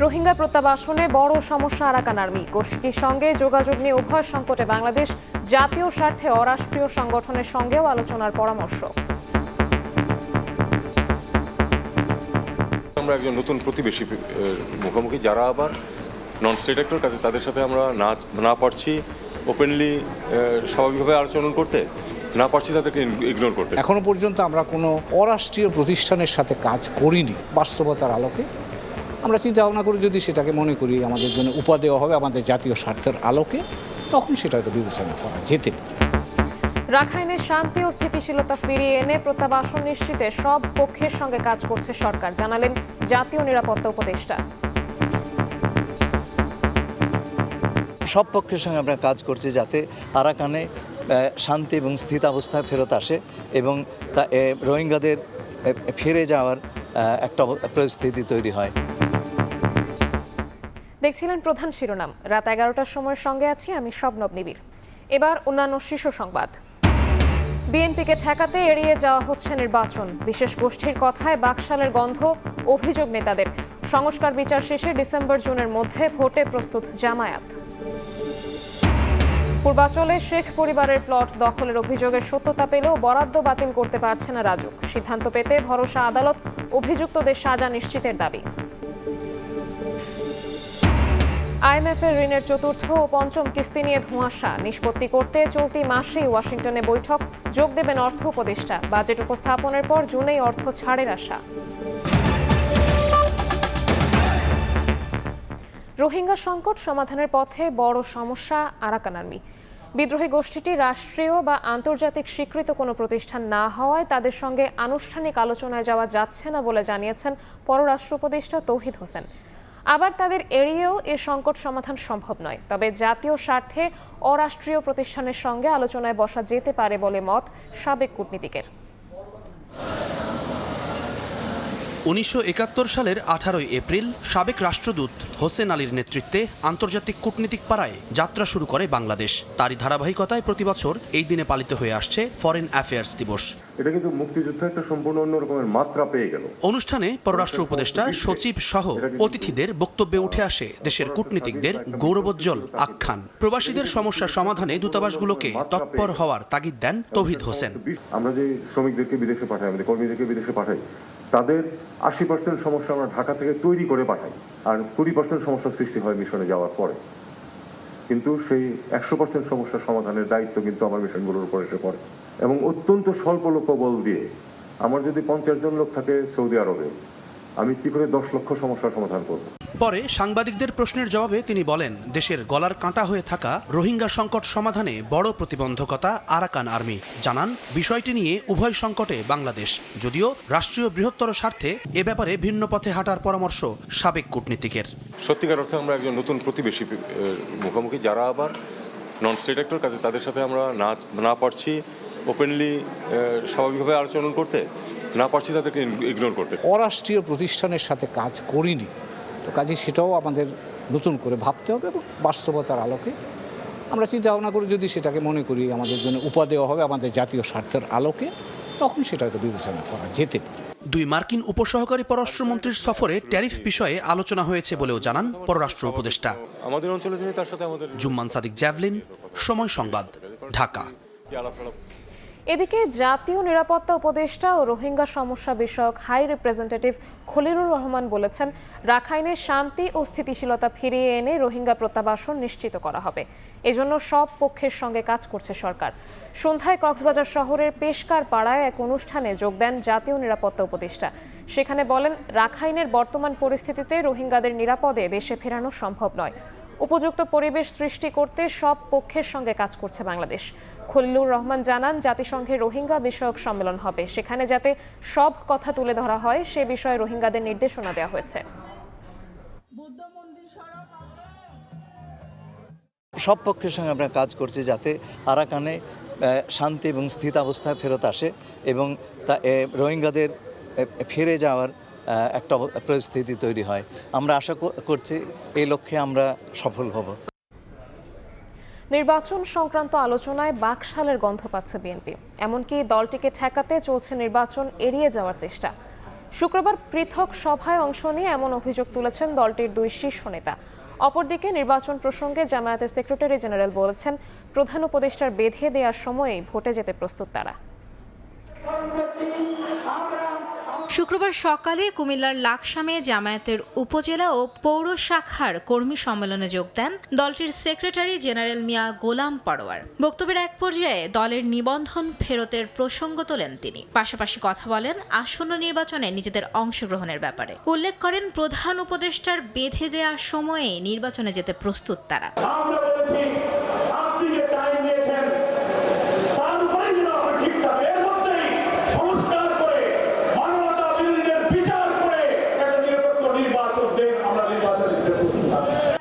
রোহিঙ্গা প্রত্যাবাসনে বড় সমস্যা Arakan army গোষ্ঠীটির সঙ্গে যোগাযোগ নিয়ে উভয় সংকটে বাংলাদেশ জাতীয় স্বার্থে অরাষ্ট্রীয় সংগঠনের সঙ্গেও আলোচনার পরামর্শ। আমরা একজন নতুন প্রতিবেশী মুখোমুখি, যারা আবার নন স্টেট অ্যাক্টর, কাছে তাদের সাথে আমরা না পারছি ওপেনলি স্বাভাবিকভাবে আলোচনা করতে, না পারছি তাদেরকে ইগনোর করতে। এখনো পর্যন্ত আমরা কোনো অরাষ্ট্রীয় প্রতিষ্ঠানের সাথে কাজ করিনি। বাস্তবতার আলোকে আমরা চিন্তা ভাবনা করি, যদি সেটাকে মনে করি আমাদের জন্য উপাদেয় হবে আমাদের জাতীয় স্বার্থের আলোকে, তখন সেটা হয়তো বিবেচনা করা যেতে পারে। রাখাইনে শান্তি ও স্থিতিশীলতা ফিরিয়ে এনে প্রত্যাবাসন নিশ্চিতে সব পক্ষের সঙ্গে কাজ করছে সরকার, জানালেন জাতীয় নিরাপত্তা উপদেষ্টা। সব পক্ষের সঙ্গে আমরা কাজ করছি যাতে আরাকানে শান্তি এবং স্থিতাবস্থায় ফেরত আসে এবং রোহিঙ্গাদের ফিরে যাওয়ার একটা পরিস্থিতি তৈরি হয়। দেখছিলেন প্রধান শিরোনাম। রাত 11টার সময়ের সঙ্গে আছি আমি শবনব নিবিড়। এবার অন্যান্য শীর্ষ সংবাদ। বিএনপিকে ঠেকাতে এড়িয়ে যাওয়া হচ্ছে নির্বাচন, বিশেষ গোষ্ঠীর কথায় বাকশালের গন্ধ, অভিযোগ নেতাদের। সংস্কার বিচার শেষে ডিসেম্বর-জুনের মধ্যে ভোটে প্রস্তুত জামায়াত। পূর্বাঞ্চলে শেখ পরিবারের প্লট দখলের অভিযোগের সত্যতা পেলেও বরাদ্দ বাতিল করতে পারছে না রাজুক। সিদ্ধান্ত পেতে ভরসা আদালত, অভিযুক্তদের সাজা নিশ্চিতের দাবি। আইএমএফের ঋণের চতুর্থ ও পঞ্চম কিস্তি নিয়ে ধোঁয়াশা, নিষ্পত্তি করতে চলতি মাসেই ওয়াশিংটনে বৈঠক, যোগ দেবেন অর্থ উপদেষ্টা। বাজেট উপস্থাপনের পর জুনেই অর্থ ছাড়ের আশা। রোহিঙ্গা সংকট সমাধানের পথে বড় সমস্যা আরাকান আর্মি। বিদ্রোহী গোষ্ঠীটি রাষ্ট্রীয় বা আন্তর্জাতিক স্বীকৃত কোনো প্রতিষ্ঠান না হওয়ায় তাদের সঙ্গে আনুষ্ঠানিক আলোচনায় যাওয়া যাচ্ছে না বলে জানিয়েছেন পররাষ্ট্র উপদেষ্টা তৌহিদ হোসেন। আবার তাদের এড়িয়েও এ সংকট সমাধান সম্ভব নয়, তবে জাতীয় স্বার্থে অরাষ্ট্রীয় প্রতিষ্ঠানের সঙ্গে আলোচনায় বসা যেতে পারে বলে মত সাবেক কূটনীতিকের। 1971 সালের 18 এপ্রিল সাবেক রাষ্ট্রদূত হোসেন আলীর নেতৃত্বে আন্তর্জাতিক কূটনীতিক পাড়ায় যাত্রা শুরু করে বাংলাদেশ। তারই ধারাবাহিকতায় প্রতি বছর এই দিনে পালিত হয়ে আসছে ফরেন অ্যাফেয়ার্স দিবস। এটা কিন্তু মুক্তিযুদ্ধে একটা সম্পূর্ণ অন্য রকমের মাত্রা পেয়ে গেল। অনুষ্ঠানে পররাষ্ট্র উপদেষ্টা, সচিব সহ অতিথিদের বক্তব্যে উঠে আসে দেশের কূটনীতিকদের গৌরবোজ্জ্বল আখ্যান। প্রবাসীদের সমস্যার সমাধানে দূতাবাসগুলোকে তৎপর হওয়ার তাগিদ দেন তৌহিদ হোসেন। আমরা যে শ্রমিকদেরকে বিদেশে পাঠাই, আমাদের কর্মীদেরকে বিদেশে পাঠাই, তাদের 80% সমস্যা আমরা ঢাকা থেকে তৈরি করে পাঠাই, আর 20% সমস্যার সৃষ্টি হয় মিশনে যাওয়ার পরে। কিন্তু সেই 100% সমস্যার সমাধানের দায়িত্ব কিন্তু আমার মিশনগুলোর উপর এসে পড়ে। এবং অত্যন্ত স্বল্প লোকবল দিয়ে আমার যদি 50 জন লোক থাকে সৌদি আরবে, আমি কি করে 10 লক্ষ সমস্যার সমাধান করব? পরে সাংবাদিকদের প্রশ্নের জবাবে তিনি বলেন, দেশের গলার কাঁটা হয়ে থাকা রোহিঙ্গা সংকট সমাধানে বড় প্রতিবন্ধকতা আরাকান আর্মি। জানান, বিষয়টি নিয়ে উভয় সংকটে বাংলাদেশ, যদিও রাষ্ট্রীয় বৃহত্তর স্বার্থে এ ব্যাপারে ভিন্ন পথে হাঁটার পরামর্শ সাবেক কূটনীতিকের। সত্যিকার অর্থে আমরা একজন নতুন প্রতিবেশী মুখোমুখি, যারা আবার নন স্টেট অ্যাক্টর, কাছে তাদের সাথে আমরা না পারছি ওপেনলি স্বাভাবিকভাবে আলোচনা করতে, না পারছি তাদেরকে ইগনোর করতে। অরাষ্ট্রীয় প্রতিষ্ঠানের সাথে কাজ করিনি, তো কাজে সেটাও আমাদের নতুন করে ভাবতে হবে এবং বাস্তবতার আলোকে আমরা চিন্তা ভাবনা করি, যদি সেটাকে মনে করি আমাদের জন্য উপাদেয় হবে আমাদের জাতীয় স্বার্থের আলোকে, তখন সেটা হয়তো বিবেচনা করা যেতে পারে। দুই মার্কিন উপসহকারী পররাষ্ট্রমন্ত্রীর সফরে ট্যারিফ বিষয়ে আলোচনা হয়েছে বলেও জানান পররাষ্ট্র উপদেষ্টা। আমাদের অঞ্চলে যিনি, তার সাথে আমাদের। জুম্মান সাদিক, জ্যাভলিন, সময় সংবাদ, ঢাকা। এদিকে জাতীয় নিরাপত্তা উপদেষ্টা ও রোহিঙ্গা সমস্যা বিষয়ক হাই রিপ্রেজেন্টেটিভ খলিলুর রহমান বলেছেন, রাখাইনে শান্তি ও স্থিতিশীলতা ফিরিয়ে এনে রোহিঙ্গা প্রত্যাবাসন নিশ্চিত করা হবে। এজন্য সব পক্ষের সঙ্গে কাজ করছে সরকার। সন্ধ্যায় কক্সবাজার শহরের পেশকার পাড়ায় এক অনুষ্ঠানে যোগ দেন জাতীয় নিরাপত্তা উপদেষ্টা। সেখানে বলেন, রাখাইনের বর্তমান পরিস্থিতিতে রোহিঙ্গাদের নিরাপদে দেশে ফেরানো সম্ভব নয়। উপযুক্ত পরিবেশ সৃষ্টি করতে সব পক্ষের সঙ্গে কাজ করছে বাংলাদেশ। খলিলুর রহমান জানান, জাতিসংঘের রোহিঙ্গা বিষয়ক সম্মেলন হবে, সেখানে যাতে সব কথা তুলে ধরা হয় সে বিষয়ে রোহিঙ্গাদের নির্দেশনা দেওয়া হয়েছে। সব পক্ষের সঙ্গে আমরা কাজ করছি যাতে আরাকানে শান্তি এবং স্থিতাবস্থায় ফেরত আসে এবং রোহিঙ্গাদের ফিরে যাওয়ার একটা পরিস্থিতি তৈরি হয়। আমরা আশা করছি এই লক্ষ্যে আমরা সফল হব। নির্বাচন সংক্রান্ত আলোচনায় বাকশালের গন্ধ পাচ্ছে বিএনপি। এমনকি দলটিকে ঠেকাতে চলছে নির্বাচন এড়িয়ে যাওয়ার চেষ্টা। শুক্রবার পৃথক সভায় অংশ নিয়ে এমন অভিযোগ তুলেছেন দলটির দুই শীর্ষ নেতা। অপরদিকে নির্বাচন প্রসঙ্গে জামায়াতের সেক্রেটারি জেনারেল বলেছেন, প্রধান উপদেষ্টার বেঁধে দেওয়ার সময়েই ভোটে যেতে প্রস্তুত তারা। শুক্রবার সকালে কুমিল্লার লাকসামে জামায়াতের উপজেলা ও পৌর শাখার কর্মী সম্মেলনে যোগ দেন দলটির সেক্রেটারি জেনারেল মিয়া গোলাম পরোয়ার। বক্তব্যের এক পর্যায়ে দলের নিবন্ধন ফেরতের প্রসঙ্গ তোলেন তিনি। পাশাপাশি কথা বলেন আসন্ন নির্বাচনে নিজেদের অংশগ্রহণের ব্যাপারে। উল্লেখ করেন, প্রধান উপদেষ্টার বেঁধে দেওয়ার সময়ে নির্বাচনে যেতে প্রস্তুত তারা।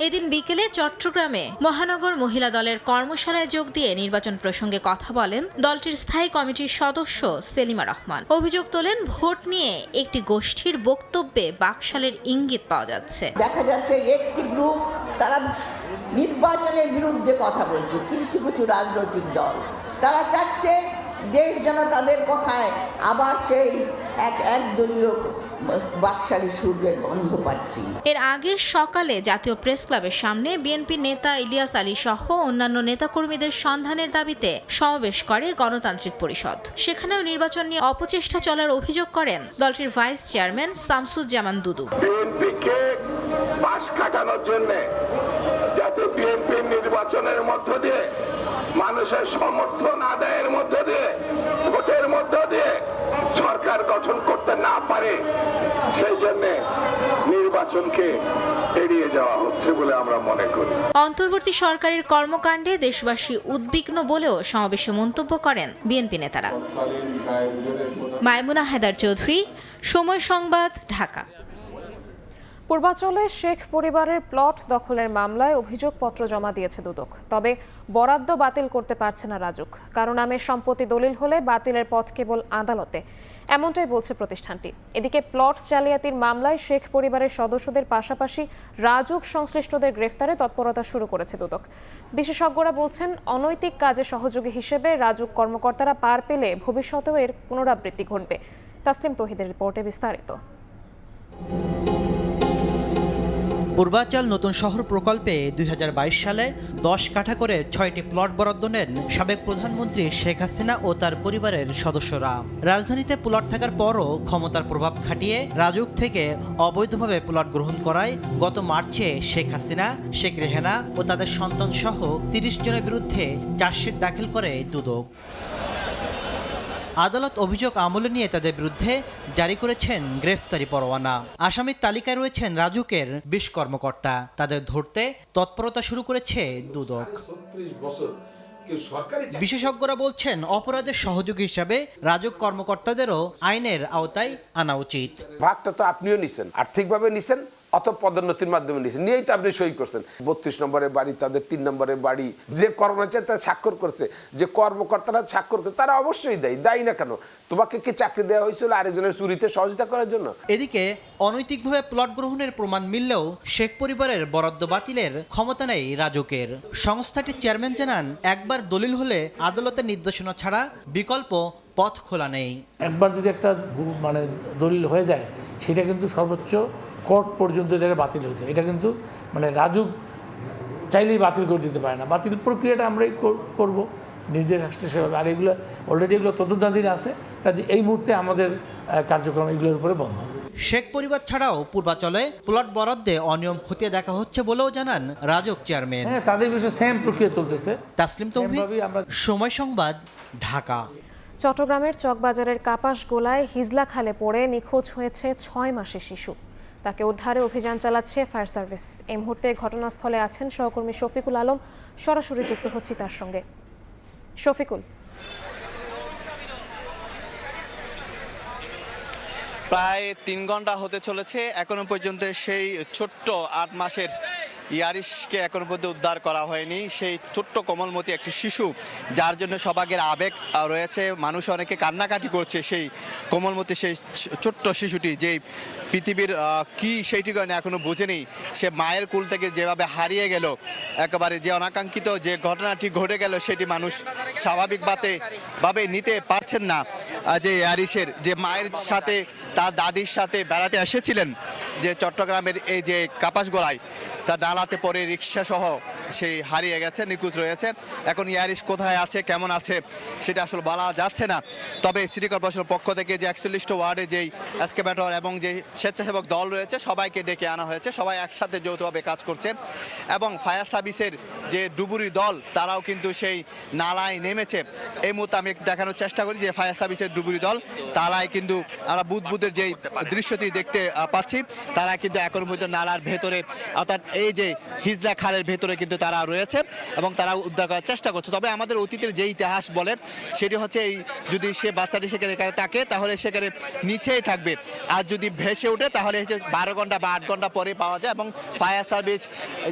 এদিন বিকেলে চট্টগ্রামে মহানগর মহিলা দলের কর্মশালায় যোগ দিয়ে নির্বাচন প্রসঙ্গে কথা বলেন দলটির স্থায়ী কমিটির সদস্য সেলিমা রহমান। অভিযোগ তোলেন, ভোট নিয়ে একটি গোষ্ঠীর বক্তব্যে বাকশালের ইঙ্গিত পাওয়া যাচ্ছে। দেখা যাচ্ছে একটি গ্রুপ তারা নির্বাচনের বিরুদ্ধে কথা বলছে, কিছু কিছু রাজনৈতিক দল তারা চাচ্ছে দেশ যেন তাদের কথায় আবার সেই একদলীয় বাকশালী সুরের গন্ধ পাচ্ছি। এর আগে সকালে জাতীয় প্রেস ক্লাবের সামনে বিএনপি নেতা ইলিয়াস আলী সহ অন্যান্য নেতাকর্মীদের সন্ধানের দাবিতে সমাবেশ করে গণতান্ত্রিক পরিষদ। সেখানেও নির্বাচন নিয়ে অপচেষ্টা চলার অভিযোগ করেন দলটির ভাইস চেয়ারম্যান শামসুজ্জামান দুদু। বিএনপিকে পাশ কাটানোর জন্য যাতে বিএনপি নির্বাচনের মধ্য দিয়ে মানুষের সমর্থন আদায়ের মধ্য দিয়ে ভোটের মধ্য দিয়ে সরকার গঠন করতে না পারে, সেই জন্য নির্বাচনকে এড়িয়ে যাওয়া হচ্ছে বলে আমরা মনে করি। অন্তর্বর্তী সরকারের কর্মকাণ্ডে দেশবাসী উদ্বিগ্ন বলেও সমাবেশে মন্তব্য করেন বিএনপি নেতারা। মাইমুনা হায়দার চৌধুরী, সময় সংবাদ, ঢাকা। পূর্বাঞ্চলে শেখ পরিবারের প্লট দখলের মামলায় অভিযোগপত্র জমা দিয়েছে দুদক। তবে বরাদ্দ বাতিল করতে পারছে না রাজুক। কারো নামে সম্পত্তি দলিল হলে বাতিলের পথ কেবল আদালতে, এমনটাই বলছে প্রতিষ্ঠানটি। এদিকে প্লট জালিয়াতির মামলায় শেখ পরিবারের সদস্যদের পাশাপাশি রাজুক সংশ্লিষ্টদের গ্রেফতারে তৎপরতা শুরু করেছে দুদক। বিশেষজ্ঞরা বলছেন, অনৈতিক কাজে সহযোগী হিসেবে রাজুক কর্মকর্তারা পার পেলে ভবিষ্যতেও এর পুনরাবৃত্তি ঘটবে। তাসলিম তৌহিদের রিপোর্টে বিস্তারিত। পূর্বাঞ্চল নতুন শহর প্রকল্পে 2022 সালে 10 কাঠা করে 6টি প্লট বরাদ্দ নেন সাবেক প্রধানমন্ত্রী শেখ হাসিনা ও তার পরিবারের সদস্যরা। রাজধানীতে প্লট থাকার পরও ক্ষমতার প্রভাব খাটিয়ে রাজুক থেকে অবৈধভাবে প্লট গ্রহণ করায় গত মার্চে শেখ হাসিনা, শেখ রেহানা ও তাদের সন্তান সহ 30 জনের বিরুদ্ধে চার্জশিট দাখিল করে দুদক। আদালত অভিযোগ আমলে নিয়ে তাদের বিরুদ্ধে জারি করেছেন গ্রেফতারি পরোয়ানা। আসামির তালিকায় রয়েছেন রাজুকের 20 কর্মকর্তা। তাদের ধরতে তৎপরতা শুরু করেছে দুদক। বিশেষজ্ঞরা বলছেন, অপরাধের সহযোগী হিসাবে রাজুক কর্মকর্তাদেরও আইনের আওতায় আনা উচিত। ভাগটা তো আপনিও নিছেন, আর্থিকভাবে নিছেন, অত পদোন্নতির মাধ্যমে নিয়েছেন, নিয়েই তো আপনি সই করছেন। 32 নম্বরের বাড়ি, তাদের 3 নম্বরের বাড়ি, যে কর্মচারী তারা স্বাক্ষর করছে, যে কর্মকর্তারা স্বাক্ষর করছে, তারা অবশ্যই দায়ী না কেন? তোমাকে কি চাকরি দেওয়া হয়েছিল আরেকজনের চুরিতে সহযোগিতা করার জন্য? এদিকে অনৈতিকভাবে প্লট গ্রহণের প্রমাণ মিললেও শেখ পরিবারের বরাদ্দ বাতিলের ক্ষমতা নেই রাজুকের। সংস্থাটির চেয়ারম্যান জানান, একবার দলিল হলে আদালতের নির্দেশনা ছাড়া বিকল্প পথ খোলা নেই। একবার যদি একটা দলিল হয়ে যায়, সেটা কিন্তু সর্বোচ্চ কোর্ট পর্যন্ত জায়গায় বাতিল হয়ে যায়। এটা কিন্তু রাজুক চাইলেই বাতিল করে দিতে পারে না। বাতিল প্রক্রিয়াটা আমরাই করব, নির্দেশ আসলে সেভাবে। আর এগুলো অলরেডি এগুলো তদন্তাধীন আছে, কাজে এই মুহূর্তে আমাদের কার্যক্রম এগুলোর উপরে বন্ধ। শেখ পরিবার ছাড়াও পূর্বাঞ্চলে প্লট বরাদ্দে অনিয়ম খতিয়ে দেখা হচ্ছে বলেও জানান রাজুক চেয়ারম্যান। হ্যাঁ, তাদের বিষয়ে সেম প্রক্রিয়া চলতেছে। তাসলিম তৌহিদ, সময় সংবাদ, ঢাকা। চট্টগ্রামের চকবাজারের কাপাস গোলায় হিজলা খালে পড়ে নিখোঁজ হয়েছে 6 মাসের শিশু। তাকে উদ্ধারে অভিযান চালাচ্ছে ফায়ার সার্ভিস। এই মুহূর্তে ঘটনাস্থলে আছেন সহকর্মী শফিকুল আলম। সরাসরি যুক্ত হচ্ছি তার সঙ্গে। শফিকুল, প্রায় 3 ঘন্টা হতে চলেছে, এখনো পর্যন্ত সেই ছোট্ট 8 মাসের ইয়ারিশকে এখনো পর্যন্ত উদ্ধার করা হয়নি। সেই ছোট্ট কোমলমতি একটি শিশু, যার জন্য সবাগের আবেগ রয়েছে, মানুষ অনেকে কান্নাকাটি করছে। সেই কোমলমতি সেই ছোট্ট শিশুটি যে পৃথিবীর কি সেইটি এখনো বোঝেনি, সে মায়ের কুল থেকে যেভাবে হারিয়ে গেল, একেবারে যে অনাকাঙ্ক্ষিত যে ঘটনাটি ঘটে গেল সেটি মানুষ স্বাভাবিকভাবে নিতে পারছেন না। যে ইয়ারিশের যে মায়ের সাথে তার দাদির সাথে বেড়াতে এসেছিলেন যে চট্টগ্রামের এই যে কাপাসগোলায়, তার ডালাতে পরে রিক্সা সহ সেই হারিয়ে গেছে, নিখোঁজ রয়েছে। এখন ইয়ারিশ কোথায় আছে, কেমন আছে সেটা আসলে বলা যাচ্ছে না। তবে সিটি কর্পোরেশনের পক্ষ থেকে যে 41টি ওয়ার্ডে যেই এক্সকেভেটর এবং যে স্বেচ্ছাসেবক দল রয়েছে সবাইকে ডেকে আনা হয়েছে, সবাই একসাথে যৌথভাবে কাজ করছে। এবং ফায়ার সার্ভিসের যে ডুবুরি দল তারাও কিন্তু সেই নালায় নেমেছে। এই মুহূর্তে আমি দেখানোর চেষ্টা করি যে ফায়ার সার্ভিসের ডুবুরি দল তারাই কিন্তু আমরা বুদবুদের যেই দৃশ্যটি দেখতে পাচ্ছি, তারা কিন্তু এখনো পর্যন্ত নালার ভেতরে অর্থাৎ এই যে হিজলা খালের ভেতরে কিন্তু তারা রয়েছে এবং তারা উদ্ধার করার চেষ্টা করছে। তবে আমাদের অতীতের যে ইতিহাস বলে সেটি হচ্ছে এই যদি সে বাচ্চাটি সেখানে থাকে তাহলে সেখানে নিচেই থাকবে, আর যদি ভেসে ওঠে তাহলে 12 ঘন্টা বা 8 ঘন্টা পরে পাওয়া যায়। এবং ফায়ার সার্ভিস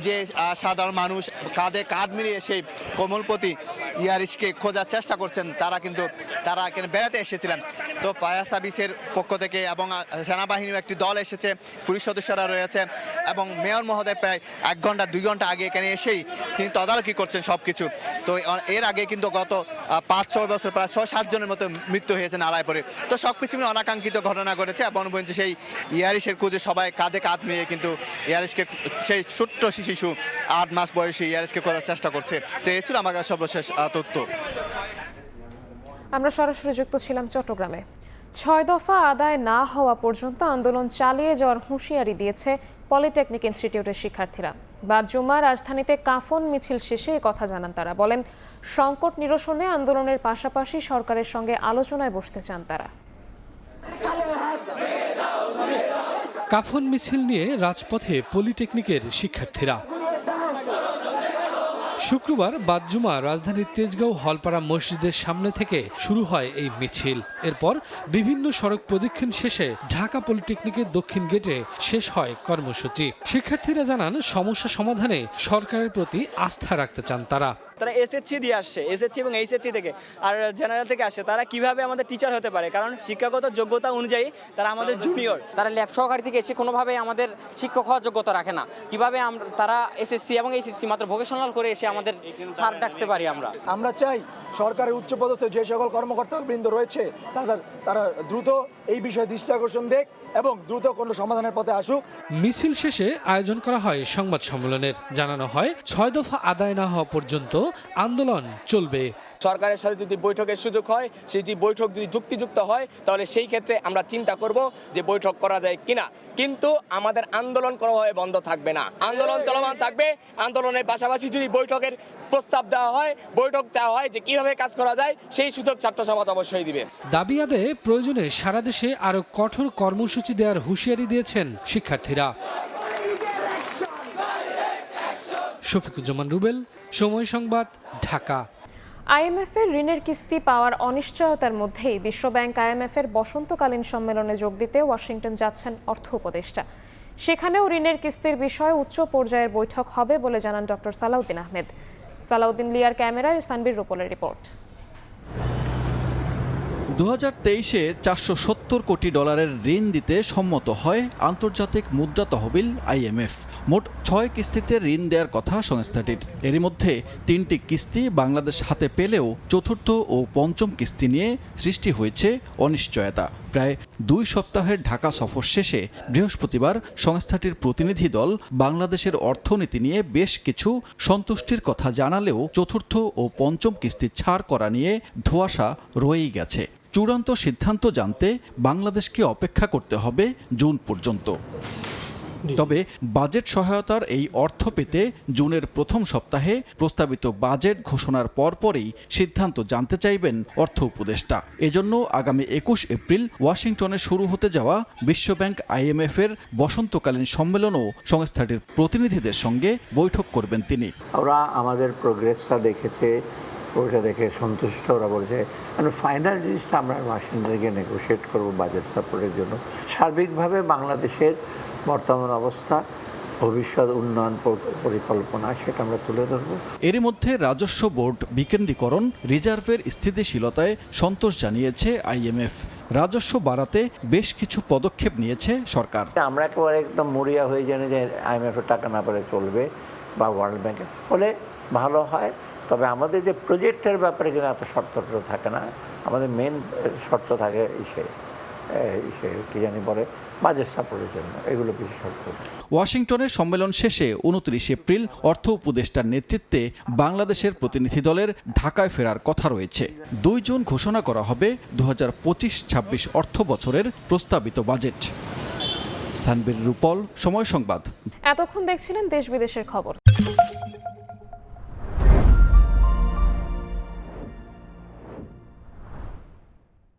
যে সাধারণ মানুষ কাঁধে কাঁধ মিলিয়ে সেই কোমলপতি ইয়ারিশকে খোঁজার চেষ্টা করছেন, তারা এখানে বেড়াতে এসেছিলেন। তো ফায়ার সার্ভিসের পক্ষ থেকে এবং সেনাবাহিনীর একটি দল এসেছে, পুলিশ সদস্যরা রয়েছে এবং মেয়র মহোদয় প্রায় 1 ঘন্টা 2 ঘন্টা আগে এখানে এসেই তিনি তদারকি করছেন সব কিছু। তো এর আগে কিন্তু গত 5-6 বছর প্রায় 6-7 জনের মতো মৃত্যু হয়েছে নালায় পড়ে। তো সব কিছু মিলে অনাকাঙ্ক্ষিত ঘটনা ঘটেছে এবং পর্যন্ত সেই ইয়ারিশের খুঁজে সবাই কাঁধে কাঁধ মিলিয়ে কিন্তু ইয়ারিশকে, সেই ছোট্ট শিশু 8 মাস বয়সী ইয়ারিশকে খোঁজার চেষ্টা করছে। তো এই ছিল আমার সর্বশেষ তথ্য। আমরা সরাসরি যুক্ত ছিলাম চট্টগ্রামে। 6 দফা আদায় না হওয়া পর্যন্ত আন্দোলন চালিয়ে যাওয়ার হুঁশিয়ারি দিয়েছে পলিটেকনিক ইনস্টিটিউটের শিক্ষার্থীরা। বাদ জুমা রাজধানীতে কাফন মিছিল শেষে কথা জানান তারা। বলেন, সংকট নিরসনে আন্দোলনের পাশাপাশি সরকারের সঙ্গে আলোচনায় বসতে চান তারা। কাফন মিছিল নিয়ে রাজপথে পলিটেকনিকের শিক্ষার্থীরা। শুক্রবার বাদ-জুমা রাজধানীর তেজগাঁও হলপাড়া মসজিদের সামনে থেকে শুরু হয় এই মিছিল। এরপর বিভিন্ন সড়ক প্রদক্ষিণ শেষে ঢাকা পলিটেকনিকের দক্ষিণ গেটে শেষ হয় কর্মসূচি। শিক্ষার্থীরা জানান, সমস্যা সমাধানে সরকারের প্রতি আস্থা রাখতে চান তারা। তারা এসএসসি দিয়ে আসছে, এসএসসি এবং এইচএসসি থেকে, আর জেনারেল থেকে আসছে। তারা কিভাবে আমাদের টিচার হতে পারে, কারণ শিক্ষাগত যোগ্যতা অনুযায়ী তারা আমাদের জুনিয়র। তারা ল্যাব সহকারী থেকে এসে কোনোভাবে আমাদের শিক্ষক হওয়ার যোগ্যতা রাখে না। কিভাবে তারা এসএসসি এবং এইচএসসি মাত্র ভোকেশনাল করে এসে আমাদের স্যার ডাকতে পারি। আমরা চাই সরকারের উচ্চপদস্থ যে সকল কর্মকর্তাবৃন্দ রয়েছে তারা দ্রুত এই বিষয়ে দৃষ্টি আকর্ষণ দেখ এবং দ্রুত কোনো সমাধানের পথে আসুক। মিছিল শেষে আয়োজন করা হয় সংবাদ সম্মেলনের। জানানো হয়, 6 দফা আদায় না হওয়া পর্যন্ত আন্দোলন চলবে। সরকারের সাথে যদি বৈঠকের সুযোগ হয়, সেই যদি বৈঠক যদি যুক্তিযুক্ত হয়, তাহলে সেই ক্ষেত্রে আমরা চিন্তা করব যে বৈঠক করা যায় কিনা। কিন্তু আমাদের আন্দোলন কোনোভাবে বন্ধ থাকবে না, আন্দোলন চলমান থাকবে। আন্দোলনের পাশাপাশি যদি বৈঠকের প্রস্তাব দেওয়া হয়, বৈঠক চাওয়া হয় যে কিভাবে কাজ করা যায়, সেই সুযোগ ছাত্র সমাজ অবশ্যই দিবে। দাবি আদায়ে প্রয়োজনে সারা দেশে আরো কঠোর কর্মসূচি দেওয়ার হুঁশিয়ারি দিয়েছেন শিক্ষার্থীরা। শফিকুজ্জামান রুবেল, সময় সংবাদ, ঢাকা। আইএমএফের ঋণের কিস্তি পাওয়ার অনিশ্চয়তার মধ্যেই বিশ্বব্যাংক আইএমএফের বসন্তকালীন সম্মেলনে যোগ দিতে ওয়াশিংটন যাচ্ছেন অর্থ উপদেষ্টা। সেখানেও ঋণের কিস্তির বিষয়ে উচ্চ পর্যায়ের বৈঠক হবে বলে জানান ডক্টর সালাউদ্দিন আহমেদ। সালাউদ্দিন লিয়ার ক্যামেরায় সানবীর রূপলের রিপোর্ট। 2023-এ $470 কোটি ঋণ দিতে সম্মত হয় আন্তর্জাতিক মুদ্রা তহবিল আইএমএফ। মোট 6 কিস্তিতে ঋণ দেওয়ার কথা সংস্থাটির। এরই মধ্যে 3টি কিস্তি বাংলাদেশ হাতে পেলেও চতুর্থ ও পঞ্চম কিস্তি নিয়ে সৃষ্টি হয়েছে অনিশ্চয়তা। প্রায় 2 সপ্তাহের ঢাকা সফর শেষে বৃহস্পতিবার সংস্থাটির প্রতিনিধি দল বাংলাদেশের অর্থনীতি নিয়ে বেশ কিছু সন্তুষ্টির কথা জানালেও চতুর্থ ও পঞ্চম কিস্তি ছাড় করা নিয়ে ধোঁয়াশা রয়েই গেছে। চূড়ান্ত সিদ্ধান্ত জানতে বাংলাদেশকে অপেক্ষা করতে হবে জুন পর্যন্ত। তবে বাজেট সহায়তার এই অর্থ পেতে জুনের প্রথম সপ্তাহে প্রস্তাবিত বাজেট ঘোষণার পরপরই সিদ্ধান্ত জানতে চাইবেন অর্থ উপদেষ্টা। এজন্য আগামী 21 এপ্রিল ওয়াশিংটনে শুরু হতে যাওয়া বিশ্বব্যাংক আইএমএফের বসন্তকালীন সম্মেলনও সংস্থাটির প্রতিনিধিদের সঙ্গে বৈঠক করবেন তিনি। ওরা আমাদের প্রোগ্রেসটা দেখেছে, ওইটা দেখে সন্তুষ্ট। ওরা বলছে ফাইনাল জিনিসটা আমরা ওয়াশিংটনে গিয়ে নেগোশিয়েট করবো বাজেট সাপোর্টের জন্য। সার্বিকভাবে বাংলাদেশের বর্তমান অবস্থা ভবিষ্যৎ উন্নয়ন পরিকল্পনা সেটা আমরা তুলে ধরবো। এরই মধ্যে রাজস্ব বোর্ড বিকেন্দ্রীকরণ, রিজার্ভের স্থিতিশীলতায় সন্তোষ জানিয়েছে আইএমএফ। রাজস্ব বাড়াতে বেশ কিছু পদক্ষেপ নিয়েছে সরকার। আমরা একেবারে একদম মরিয়া হয়ে জানি যে আইএমএফের টাকা না পেলে চলবে বা ওয়ার্ল্ড ব্যাংকের হলে ভালো হয়, তবে আমাদের যে প্রজেক্টের ব্যাপারে কিন্তু এত শর্ত থাকে না। আমাদের মেন শর্ত থাকে কি জানি বলে বাজেট সাপোর্টের জন্য, এগুলো বেশি শর্ত। ওয়াশিংটনের সম্মেলন শেষে 29 এপ্রিল অর্থ উপদেষ্টার নেতৃত্বে বাংলাদেশের প্রতিনিধি দলের ঢাকায় ফেরার কথা রয়েছে। 2 জুন ঘোষণা করা হবে 2025-26 অর্থ বছরের প্রস্তাবিত বাজেট। সানবীর রূপল, সময় সংবাদ। এতক্ষণ দেখছিলেন দেশ বিদেশের খবর।